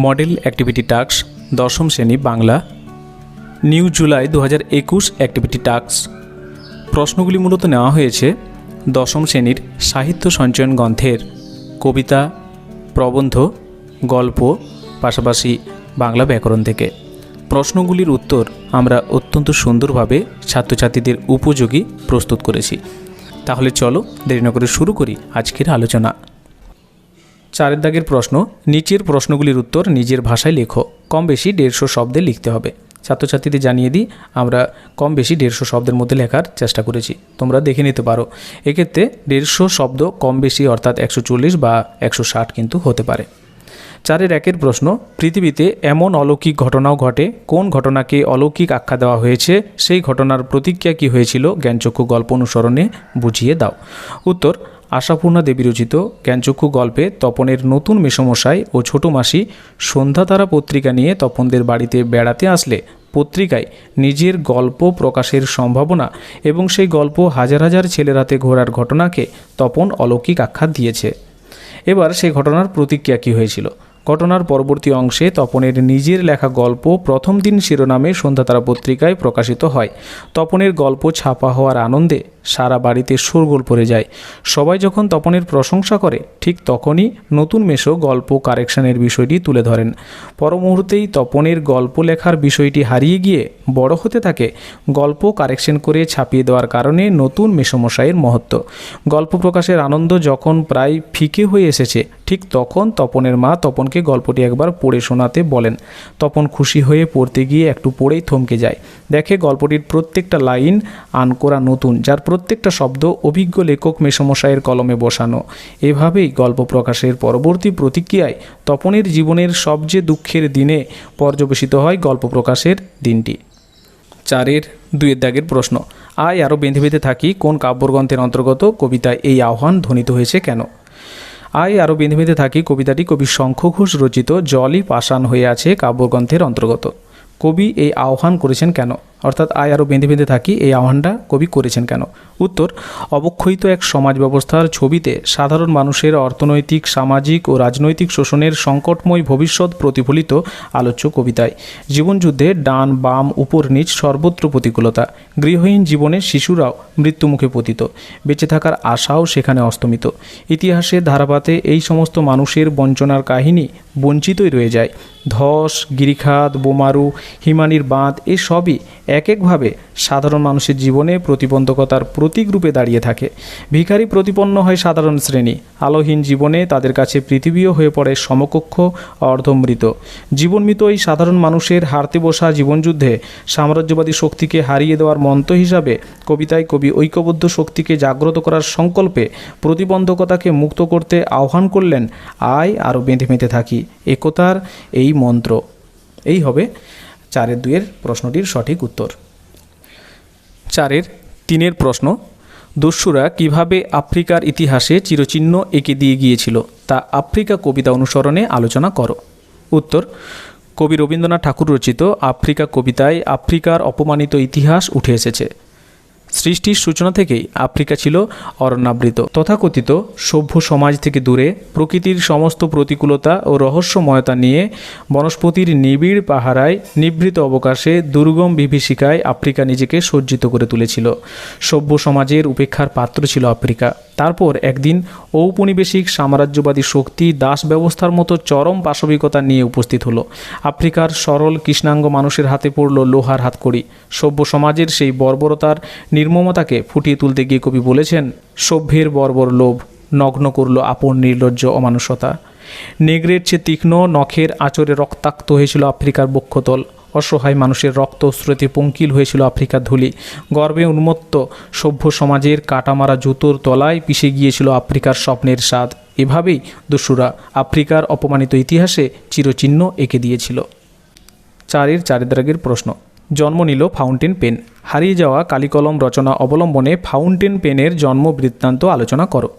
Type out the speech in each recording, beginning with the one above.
Model activity task দশম শ্রেণী Bangla new July 2021 activity task. প্রশ্নগুলি মূলত নেওয়া হয়েছে দশম শ্রেণীর সাহিত্য সঞ্চয়ন গ্রন্থের কবিতা, প্রবন্ধ, গল্প, পাশাপাশি বাংলা ব্যাকরণ থেকে। প্রশ্নগুলির উত্তর আমরা অত্যন্ত সুন্দরভাবে ছাত্রছাত্রীদের উপযোগী প্রস্তুত করেছি। তাহলে চলো দেরি না করে শুরু করি আজকের আলোচনা। 4 দাগের প্রশ্ন, নিচের প্রশ্নগুলির উত্তর নিজের ভাষায় লেখো। কম বেশি 150 শব্দে লিখতে হবে। ছাত্রছাত্রীদের জানিয়ে দিই, আমরা কম বেশি 150 শব্দের মধ্যে লেখার চেষ্টা করেছি, তোমরা দেখে নিতে পারো। এক্ষেত্রে 150 শব্দ কম বেশি অর্থাৎ 140 বা 160 কিন্তু হতে পারে। 4 1 প্রশ্ন, পৃথিবীতে এমন অলৌকিক ঘটনাও ঘটে, কোন ঘটনাকে অলৌকিক আখ্যা দেওয়া হয়েছে, সেই ঘটনার প্রতিক্রিয়া কী হয়েছিল, জ্ঞানচক্ষু গল্প অনুসরণে বুঝিয়ে দাও। উত্তর, আশাপূর্ণা দেবী রচিত জ্ঞানচক্ষু গল্পে তপনের নতুন মেসমশাই ও ছোট মাসি সন্ধ্যাতারা পত্রিকা নিয়ে তপনদের বাড়িতে বেড়াতে আসলে পত্রিকায় নিজের গল্প প্রকাশের সম্ভাবনা এবং সেই গল্প হাজার হাজার ছেলের হাতে ঘোরার ঘটনাকে তপন অলৌকিক আখ্যা দিয়েছে। এবার সেই ঘটনার প্রতিক্রিয়া কী হয়েছিল। ঘটনার পরবর্তী অংশে তপনের নিজের লেখা গল্প প্রথম দিন শিরোনামে সন্ধ্যাতারা পত্রিকায় প্রকাশিত হয়। তপনের গল্প ছাপা হওয়ার আনন্দে সারা বাড়িতে শোরগোল পড়ে যায়। সবাই যখন তপনের প্রশংসা করে, ঠিক তখনই নতুন মেশো গল্প কারেকশনের বিষয়টি তুলে ধরেন। পর মুহূর্তেই তপনের গল্প লেখার বিষয়টি হারিয়ে গিয়ে বড় হতে থাকে। গল্প কারেকশন করে ছাপিয়ে দেওয়ার কারণে নতুন মেসমশাইয়ের মহত্ব। গল্প প্রকাশের আনন্দ যখন প্রায় ফিকে হয়ে এসেছে, ঠিক তখন তপনের মা তপনকে গল্পটি একবার পড়ে শোনাতে বলেন। তপন খুশি হয়ে পড়তে গিয়ে একটু পড়েই থমকে যায়। দেখে গল্পটির প্রত্যেকটা লাইন আনকোরা নতুন, যার প্রত্যেকটা শব্দ অভিজ্ঞ লেখক মেসমশাইয়ের কলমে বসানো। এভাবেই গল্প প্রকাশের পরবর্তী প্রতিক্রিয়ায় তপনের জীবনের সবচেয়ে দুঃখের দিনে পর্যবেসিত হয় গল্প প্রকাশের দিনটি। 4 2 দাগের প্রশ্ন, আয় আরও বেঁধে বেঁধে থাকি কোন কাব্যগ্রন্থের অন্তর্গত, কবিতায় এই আহ্বান ধ্বনিত হয়েছে কেন? আয় আরও বেঁধে বেঁধে থাকি কবিতাটি কবি শঙ্খ ঘোষ রচিত জলই পাষাণ হয়ে আছে কাব্যগ্রন্থের অন্তর্গত। কবি এই আহ্বান করেছেন কেন, অর্থাৎ আয় আরও বেঁধে বেঁধে থাকি এই আহ্বানটা কবি করেছেন কেন? উত্তর, অবক্ষয়িত এক সমাজ ব্যবস্থার ছবিতে সাধারণ মানুষের অর্থনৈতিক, সামাজিক ও রাজনৈতিক শোষণের সংকটময় ভবিষ্যৎ প্রতিফলিত আলোচ্য কবিতায়। জীবনযুদ্ধে ডান বাম উপর নিচ সর্বত্র প্রতিকূলতা। গৃহহীন জীবনে শিশুরাও মৃত্যুমুখে পতিত, বেঁচে থাকার আশাও সেখানে অস্তমিত। ইতিহাসের ধারাপাতে এই সমস্ত মানুষের বঞ্চনার কাহিনী বঞ্চিতই রয়ে যায়। ধস, গিরিখাত, বোমারু, হিমানির বাঁধ এসবই এক একভাবে সাধারণ মানুষের জীবনে প্রতিবন্ধকতার প্রতীক রূপে দাঁড়িয়ে থাকে। ভিখারি প্রতিপন্ন হয় সাধারণ শ্রেণী। আলোহীন জীবনে তাদের কাছে পৃথিবীও হয়ে পড়ে সমকক্ষ অর্ধমৃত। জীবনমৃত এই সাধারণ মানুষের হারতে বসা জীবনযুদ্ধে সাম্রাজ্যবাদী শক্তিকে হারিয়ে দেওয়ার মন্ত্র হিসাবে কবিতায় কবি ঐক্যবদ্ধ শক্তিকে জাগ্রত করার সংকল্পে প্রতিবন্ধকতাকে মুক্ত করতে আহ্বান করলেন, আয় আরও বেঁধে বেঁধে থাকি, একতার এই মন্ত্র। এই হবে 4 2 প্রশ্নটির সঠিক উত্তর। 4 3 প্রশ্ন, দস্যুরা কিভাবে আফ্রিকার ইতিহাসে চিরচিহ্ন এঁকে দিয়ে গিয়েছিল তা আফ্রিকা কবিতা অনুসরণে আলোচনা করো। উত্তর, কবি রবীন্দ্রনাথ ঠাকুর রচিত আফ্রিকা কবিতায় আফ্রিকার অপমানিত ইতিহাস উঠে এসেছে। সৃষ্টির সূচনা থেকেই আফ্রিকা ছিল অরণ্যাবৃত। তথাকথিত সভ্য সমাজ থেকে দূরে প্রকৃতির সমস্ত প্রতিকূলতা ও রহস্যময়তা নিয়ে বনস্পতির নিবিড় পাহারায় নিভৃত অবকাশে দুর্গম বিভীষিকায় আফ্রিকা নিজেকে সজ্জিত করে তুলেছিল। সভ্য সমাজের উপেক্ষার পাত্র ছিল আফ্রিকা। তারপর একদিন ঔপনিবেশিক সাম্রাজ্যবাদী শক্তি দাস ব্যবস্থার মতো চরম পাশবিকতা নিয়ে উপস্থিত হলো। আফ্রিকার সরল কৃষ্ণাঙ্গ মানুষের হাতে পড়ল লোহার হাতকড়ি। সভ্য সমাজের সেই বর্বরতার নির্মমতাকে ফুটিয়ে তুলতে গিয়ে কবি বলেছেন, সভ্যের বর্বর লোভ নগ্ন করল আপন নির্লজ্জ অমানুষতা। নেগড়ের চেয়ে তীক্ষ্ণ নখের আঁচড়ে রক্তাক্ত হয়েছিল আফ্রিকার বক্ষতল। অসহায় মানুষের রক্ত স্রোতে পঙ্কিল হয়েছিল আফ্রিকার ধুলি। গর্বে উন্মত্ত সভ্য সমাজের কাটামারা জুতোর তলায় পিষে গিয়েছিল আফ্রিকার স্বপ্নের স্বাদ। এভাবেই দস্যুরা আফ্রিকার অপমানিত ইতিহাসে চিরচিহ্ন এঁকে দিয়েছিল। 4 4 দাগের প্রশ্ন, জন্ম নিল ফাউন্টেন পেন। হারিয়ে যাওয়া কালিকলম রচনা অবলম্বনে ফাউন্টেন পেনের জন্ম বৃত্তান্ত আলোচনা করো।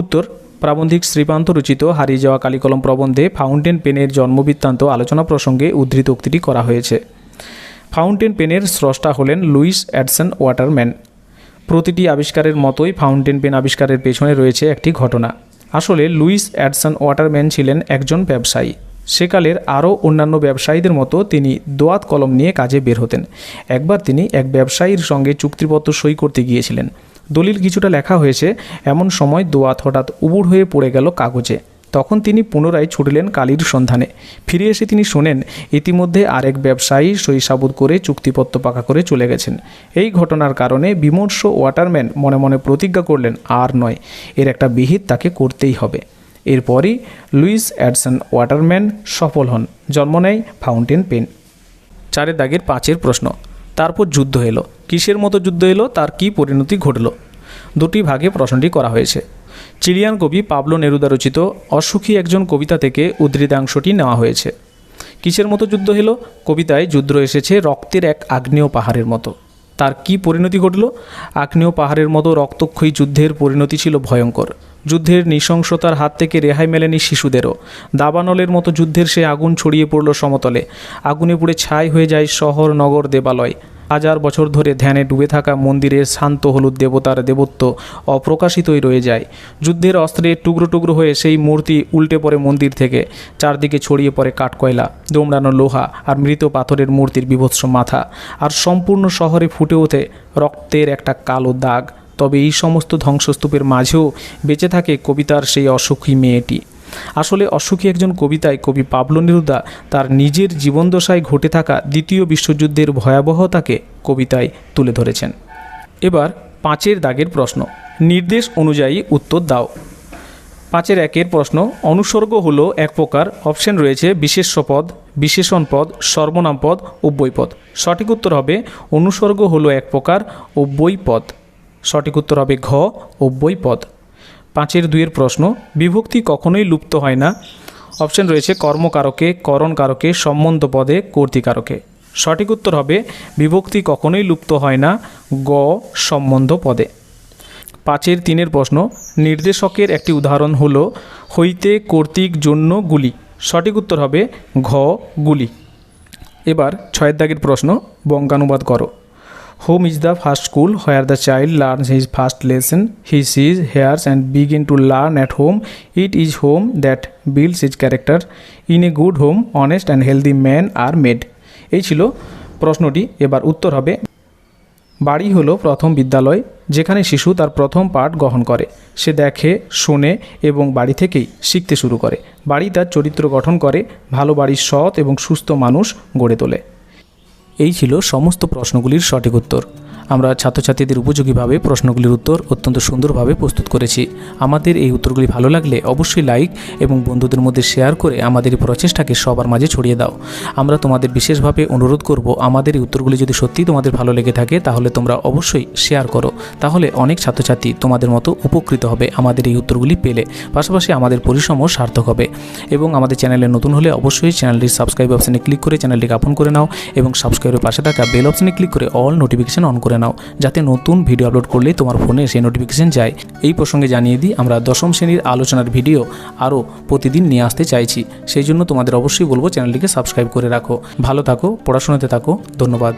উত্তর, প্রাবন্ধিক শ্রীপান্ত রচিত হারিয়ে যাওয়া কালিকলম প্রবন্ধে ফাউন্টেন পেনের জন্মবৃত্তান্ত আলোচনা প্রসঙ্গে উদ্ধৃত উক্তিটি করা হয়েছে। ফাউন্টেন পেনের স্রষ্টা হলেন লুইস এডসন ওয়াটারম্যান। প্রতিটি আবিষ্কারের মতোই ফাউন্টেন পেন আবিষ্কারের পেছনে রয়েছে একটি ঘটনা। আসলে লুইস এডসন ওয়াটারম্যান ছিলেন একজন ব্যবসায়ী। সেকালের আরও অন্যান্য ব্যবসায়ীদের মতো তিনি দোয়াত কলম নিয়ে কাজে বের হতেন। একবার তিনি এক ব্যবসায়ীর সঙ্গে চুক্তিপত্র সই করতে গিয়েছিলেন। দলিল কিছুটা লেখা হয়েছে, এমন সময় দোয়াত হঠাৎ উবুড় হয়ে পড়ে গেল কাগজে। তখন তিনি পুনরায় ছুটলেন কালির সন্ধানে। ফিরে এসে তিনি শোনেন ইতিমধ্যে আরেক ব্যবসায়ী সই সাবুত করে চুক্তিপত্র পাকা করে চলে গেছেন। এই ঘটনার কারণে বিমর্ষ ওয়াটারম্যান মনে মনে প্রতিজ্ঞা করলেন, আর নয়, এর একটা বিহিত তাকে করতেই হবে। এরপরই লুইস এডসন ওয়াটারম্যান সফল হন, জন্ম নেয় ফাউন্টেন পেন। 4 দাগের 5 প্রশ্ন। তারপর যুদ্ধ এলো। কিসের মতো যুদ্ধ এলো, তার কী পরিণতি ঘটল? 2টি ভাগে প্রশ্নটি করা হয়েছে। চিলিয়ান কবি পাবলো নেরুদা রচিত অসুখী একজন কবিতা থেকে উদ্ধৃতাংশটি নেওয়া হয়েছে। কিসের মতো যুদ্ধ হলো? কবিতায় যুদ্ধ এসেছে রক্তের এক আগ্নেয় পাহাড়ের মতো। তার কি পরিণতি ঘটল? আগ্নেয় পাহাড়ের মতো রক্তক্ষয়ী যুদ্ধের পরিণতি ছিল ভয়ঙ্কর। যুদ্ধের নৃশংসতার হাত থেকে রেহাই মেলেনি শিশুদেরও। দাবানলের মতো যুদ্ধের সে আগুন ছড়িয়ে পড়ল সমতলে। আগুনে পুড়ে ছাই হয়ে যায় শহর, নগর, দেবালয়। 1000 বছর ধরে ধ্যানে ডুবে থাকা মন্দিরের শান্ত হলুদ দেবতার দেবত্ব অপ্রকাশিতই রয়ে যায়। যুদ্ধের অস্ত্রে টুকরো টুকরো হয়ে সেই মূর্তি উল্টে পড়ে মন্দির থেকে। চারদিকে ছড়িয়ে পড়ে কাঠকয়লা, দোমড়ানো লোহা আর মৃত পাথরের মূর্তির বীভৎস মাথা। আর সম্পূর্ণ শহরে ফুটে ওঠে রক্তের একটা কালো দাগ। তবে এই সমস্ত ধ্বংসস্তূপের মাঝেও বেঁচে থাকে কবিতার সেই অসুখী মেয়েটি। আসলে অসুখী একজন কবিতায় কবি পাবলো নেরুদা তার নিজের জীবনদশায় ঘটে থাকা দ্বিতীয় বিশ্বযুদ্ধের ভয়াবহতাকে কবিতায় তুলে ধরেছেন। এবার 5 দাগের প্রশ্ন। নির্দেশ অনুযায়ী উত্তর দাও। 5-1 প্রশ্ন। অনুসর্গ হলো এক প্রকার। অপশন রয়েছে বিশেষ্য পদ, বিশেষণ পদ, সর্বনাম পদ, অব্যয়পদ। সঠিক উত্তর হবে অনুসর্গ হলো এক প্রকার অব্যয়পদ। সঠিক উত্তর হবে ঘ, অব্যয়পদ। 5-2 প্রশ্ন। বিভক্তি কখনোই লুপ্ত হয় না। অপশন রয়েছে কর্মকারকে, করণকারকে, সম্বন্ধ পদে, কর্তৃকারকে। সঠিক উত্তর হবে বিভক্তি কখনোই লুপ্ত হয় না, গ, সম্বন্ধ পদে। 5-3 প্রশ্ন। নির্দেশকের একটি উদাহরণ হলো হইতে, কর্তৃক, জন্য, গুলি। সঠিক উত্তর হবে ঘ, গুলি। এবার 6 দাগের প্রশ্ন। বঙ্গানুবাদ করো। Home is the first school where the child learns his first lesson. He sees, hears and begin to learn at home. It is home that builds his character. In a good home honest and healthy man are made. এই ছিল প্রশ্নটি। এবার উত্তর হবে বাড়ি হলো প্রথম বিদ্যালয়, যেখানে শিশু তার প্রথম পাঠ গ্রহণ করে। সে দেখে, শোনে এবং বাড়ি থেকেই শিখতে শুরু করে। বাড়ি তার চরিত্র গঠন করে, ভালো বাড়ির সৎ এবং সুস্থ মানুষ গড়ে তোলে। এই ছিল সমস্ত প্রশ্নগুলির সঠিক উত্তর। আমরা ছাত্রছাত্রীদের উপযোগীভাবে প্রশ্নগুলির উত্তর অত্যন্ত সুন্দরভাবে প্রস্তুত করেছি। আমাদের এই উত্তরগুলি ভালো লাগলে অবশ্যই লাইক এবং বন্ধুদের মধ্যে শেয়ার করে আমাদের এই প্রচেষ্টাকে সবার মাঝে ছড়িয়ে দাও। আমরা তোমাদের বিশেষভাবে অনুরোধ করব, আমাদের এই উত্তরগুলি যদি সত্যিই তোমাদের ভালো লেগে থাকে তাহলে তোমরা অবশ্যই শেয়ার করো। তাহলে অনেক ছাত্রছাত্রী তোমাদের মতো উপকৃত হবে আমাদের এই উত্তরগুলি পেলে। পাশাপাশি আমাদের পরিশ্রমও সার্থক হবে। এবং আমাদের চ্যানেলে নতুন হলে অবশ্যই চ্যানেলটির সাবস্ক্রাইব অপশানে ক্লিক করে চ্যানেলটিকে আপন করে নাও এবং সাবস্ক্রাইবের পাশে থাকা বেল অপশানে ক্লিক করে অল নোটিফিকেশন অন করে নাও, যাতে নতুন ভিডিও আপলোড করলে তোমার ফোনে সেই নোটিফিকেশন যায়। এই প্রসঙ্গে জানিয়ে দিই, আমরা 10ম শ্রেণীর আলোচনার ভিডিও আরও প্রতিদিন নিয়ে আসতে চাইছি। সেই জন্য তোমাদের অবশ্যই বলবো চ্যানেলটিকে সাবস্ক্রাইব করে রাখো। ভালো থাকো, পড়াশোনাতে থাকো। ধন্যবাদ।